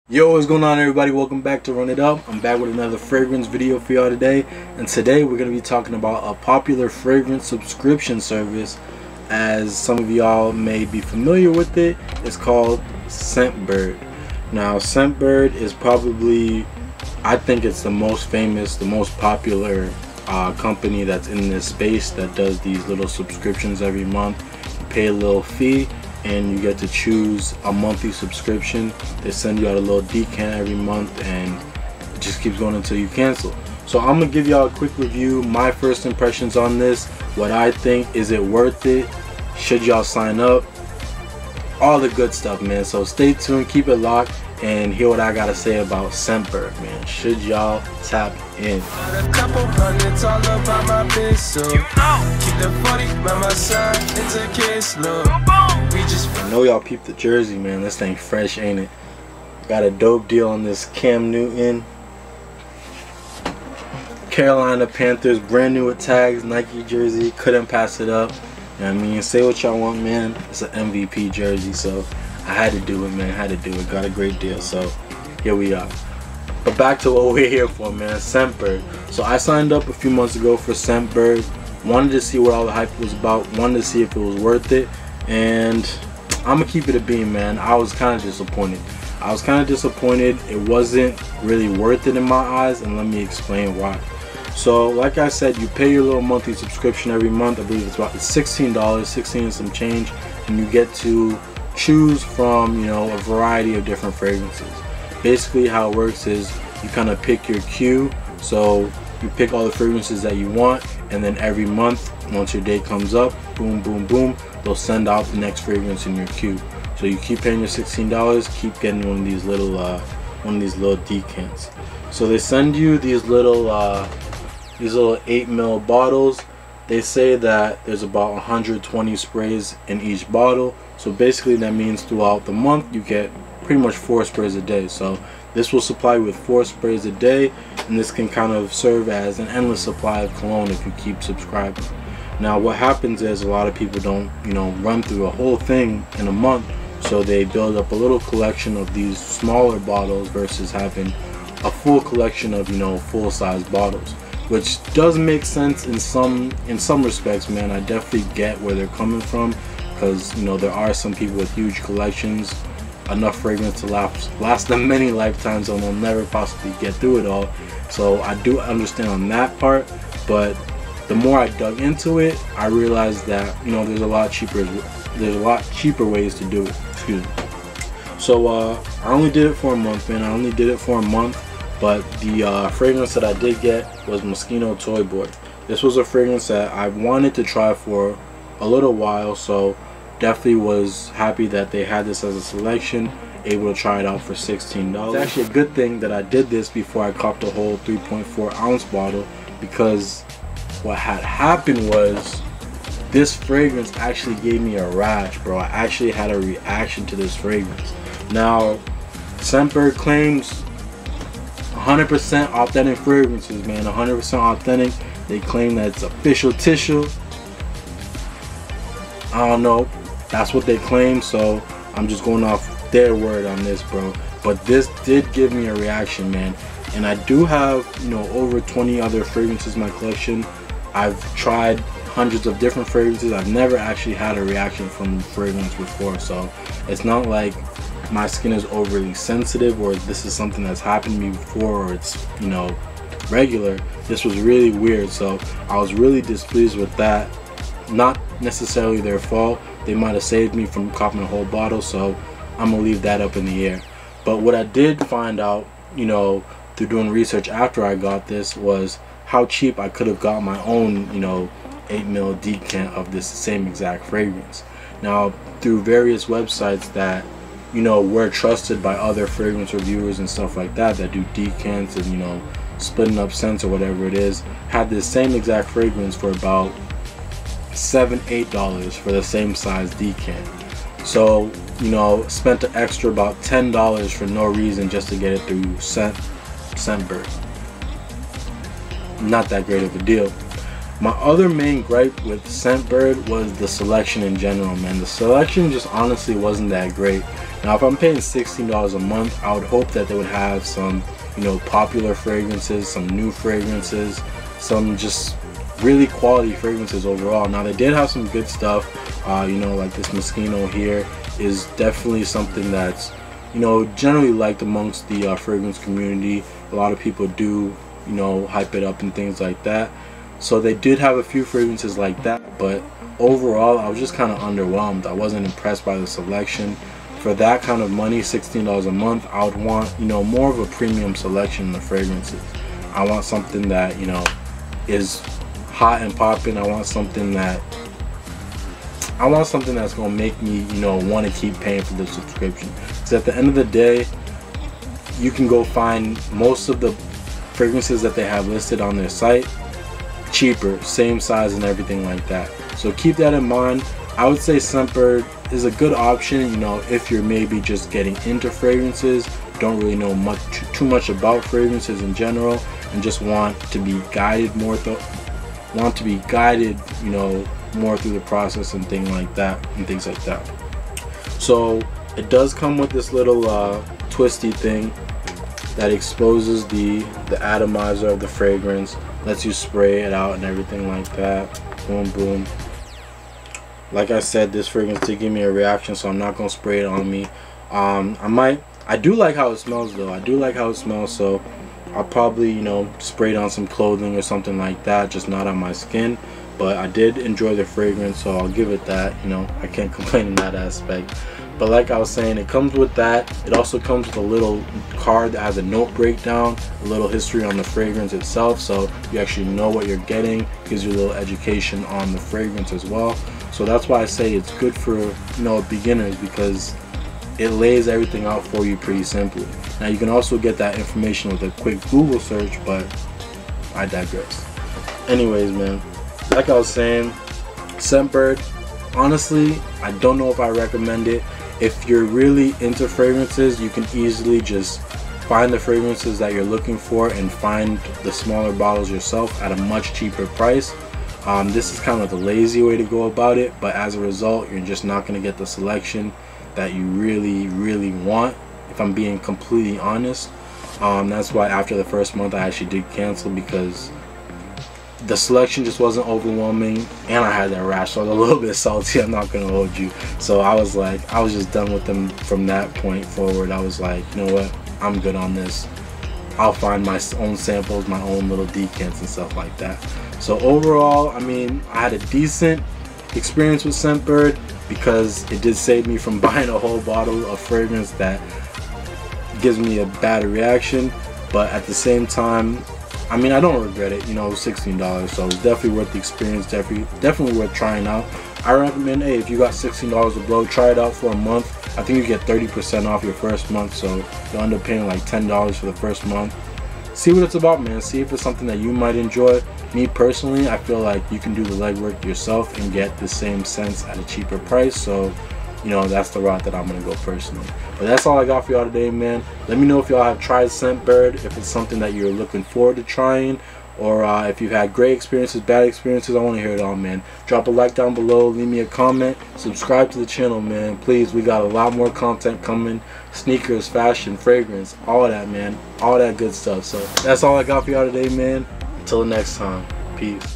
Yo, what's going on everybody? Welcome back to Run It Up. I'm back with another fragrance video for y'all today, and today we're going to be talking about a popular fragrance subscription service. As some of y'all may be familiar with it, it's called SCENTBIRD. Now SCENTBIRD is probably, I think it's the most famous, the most popular company that's in this space that does these little subscriptions every month. You pay a little fee and you get to choose a monthly subscription. They send you out a little decant every month and it just keeps going until you cancel. So I'm gonna give y'all a quick review, my first impressions on this, what I think. Is it worth it? Should y'all sign up? All the good stuff, man. So stay tuned, keep it locked, and hear what I gotta say about SCENTBIRD, man. Should y'all tap in? I know y'all peeped the jersey, man. This thing fresh, ain't it? Got a dope deal on this Cam Newton Carolina Panthers brand new with tags Nike jersey. Couldn't pass it up. You know what I mean? Say what y'all want, man. It's an MVP jersey, so I had to do it, man. I had to do it. Got a great deal, so here we are. But back to what we're here for, man. SCENTBIRD. So I signed up a few months ago for SCENTBIRD. Wanted to see what all the hype was about. Wanted to see if it was worth it. And I'm gonna keep it a beam, man. I was kind of disappointed. It wasn't really worth it in my eyes, and let me explain why. So like I said, you pay your little monthly subscription every month. I believe it's about $16, 16 and some change, and you get to choose from, you know, a variety of different fragrances. Basically how it works is you kind of pick your queue. So you pick all the fragrances that you want, and then every month, once your day comes up, boom, boom, boom, they'll send out the next fragrance in your queue. So you keep paying your $16, keep getting one of these little decants. So they send you these little 8 ml bottles. They say that there's about 120 sprays in each bottle. So basically that means throughout the month you get pretty much 4 sprays a day. So this will supply you with 4 sprays a day, and this can kind of serve as an endless supply of cologne if you keep subscribing. Now what happens is a lot of people don't, you know, run through a whole thing in a month, so they build up a little collection of these smaller bottles versus having a full collection of, you know, full-size bottles, which does make sense in some respects, man. I definitely get where they're coming from, because, you know, there are some people with huge collections, enough fragrance to last them many lifetimes, and they'll never possibly get through it all. So I do understand on that part, but the more I dug into it, I realized that, you know, there's a lot cheaper ways to do it. Excuse me. So I only did it for a month, man. But the fragrance that I did get was Mosquito Toy Boy. This was a fragrance that I wanted to try for a little while, so definitely was happy that they had this as a selection, able to try it out for $16. It's actually a good thing that I did this before I copped a whole 3.4 ounce bottle, because what had happened was this fragrance actually gave me a rash, bro. I actually had a reaction to this fragrance. Now SCENTBIRD claims 100% authentic fragrances, man. 100% authentic. They claim that it's official tissue. I don't know, that's what they claim, so I'm just going off their word on this, bro. But this did give me a reaction, man. And I do have, you know, over 20 other fragrances in my collection. I've tried hundreds of different fragrances. I've never actually had a reaction from fragrance before, so it's not like my skin is overly sensitive or this is something that's happened to me before, or it's, you know, regular. This was really weird, so I was really displeased with that. Not necessarily their fault. They might have saved me from copping a whole bottle, so I'm gonna leave that up in the air. But what I did find out, you know, through doing research after I got this, was how cheap I could have got my own, you know, 8 ml decant of this same exact fragrance. Now through various websites that, you know, were trusted by other fragrance reviewers and stuff like that, that do decants and, you know, splitting up scents or whatever it is, had this same exact fragrance for about $7-8 for the same size decant. So, you know, spent an extra about $10 for no reason just to get it through SCENTBIRD. Not that great of a deal. My other main gripe with SCENTBIRD was the selection in general, man. The selection just honestly wasn't that great. Now, if I'm paying $16 a month, I would hope that they would have some, you know, popular fragrances, some new fragrances, some just really quality fragrances overall. Now, they did have some good stuff, you know, like this Moschino here is definitely something that's, you know, generally liked amongst the fragrance community. A lot of people do, you know, hype it up and things like that. So they did have a few fragrances like that, but overall I was just kind of underwhelmed. I wasn't impressed by the selection. For that kind of money, $16 a month, I would want, you know, more of a premium selection in the fragrances. I want something that, you know, is hot and popping. I want something that's gonna make me, you know, want to keep paying for the subscription. Because at the end of the day, you can go find most of the fragrances that they have listed on their site cheaper, same size and everything like that. So keep that in mind. I would say SCENTBIRD is a good option, you know, if you're maybe just getting into fragrances, don't really know too much about fragrances in general, and just want to be guided more you know, more through the process and things like that. So it does come with this little twisty thing that exposes the atomizer of the fragrance, lets you spray it out and everything like that. Boom, boom. Like I said, this fragrance did give me a reaction, so I'm not gonna spray it on me. I do like how it smells though. I do like how it smells, so I'll probably, you know, spray it on some clothing or something like that, just not on my skin. But I did enjoy the fragrance, so I'll give it that. You know, I can't complain in that aspect. But like I was saying, it comes with that. It also comes with a little card that has a note breakdown, a little history on the fragrance itself, so you actually know what you're getting. Gives you a little education on the fragrance as well. So that's why I say it's good for, you know, beginners, because it lays everything out for you pretty simply. Now you can also get that information with a quick Google search, but I digress. Anyways, man, like I was saying, SCENTBIRD, honestly, I don't know if I recommend it. If you're really into fragrances, you can easily just find the fragrances that you're looking for and find the smaller bottles yourself at a much cheaper price. This is kind of the lazy way to go about it, but as a result, you're just not going to get the selection that you really want, if I'm being completely honest. That's why after the first month I actually did cancel, because the selection just wasn't overwhelming, and I had that rash, so I was a little bit salty, I'm not gonna hold you. So I was just done with them from that point forward. I was like, you know what, I'm good on this. I'll find my own samples, my own little decants and stuff like that. So overall, I mean, I had a decent experience with SCENTBIRD, because it did save me from buying a whole bottle of fragrance that gives me a bad reaction. But at the same time, I mean, I don't regret it. You know, it was $16, so it's definitely worth the experience. Definitely worth trying out. I recommend, hey, if you got $16 to blow, try it out for a month. I think you get 30% off your first month, so you'll end up paying like $10 for the first month. See what it's about, man. See if it's something that you might enjoy. Me personally, I feel like you can do the legwork yourself and get the same scents at a cheaper price. So, you know, that's the route that I'm gonna go personally. But that's all I got for y'all today, man. Let me know if y'all have tried SCENTBIRD, if it's something that you're looking forward to trying, or if you've had great experiences, bad experiences. I want to hear it all, man. Drop a like down below, leave me a comment, subscribe to the channel, man. Please, we got a lot more content coming. Sneakers, fashion, fragrance, all of that, man. All that good stuff. So that's all I got for y'all today, man. Until next time, peace.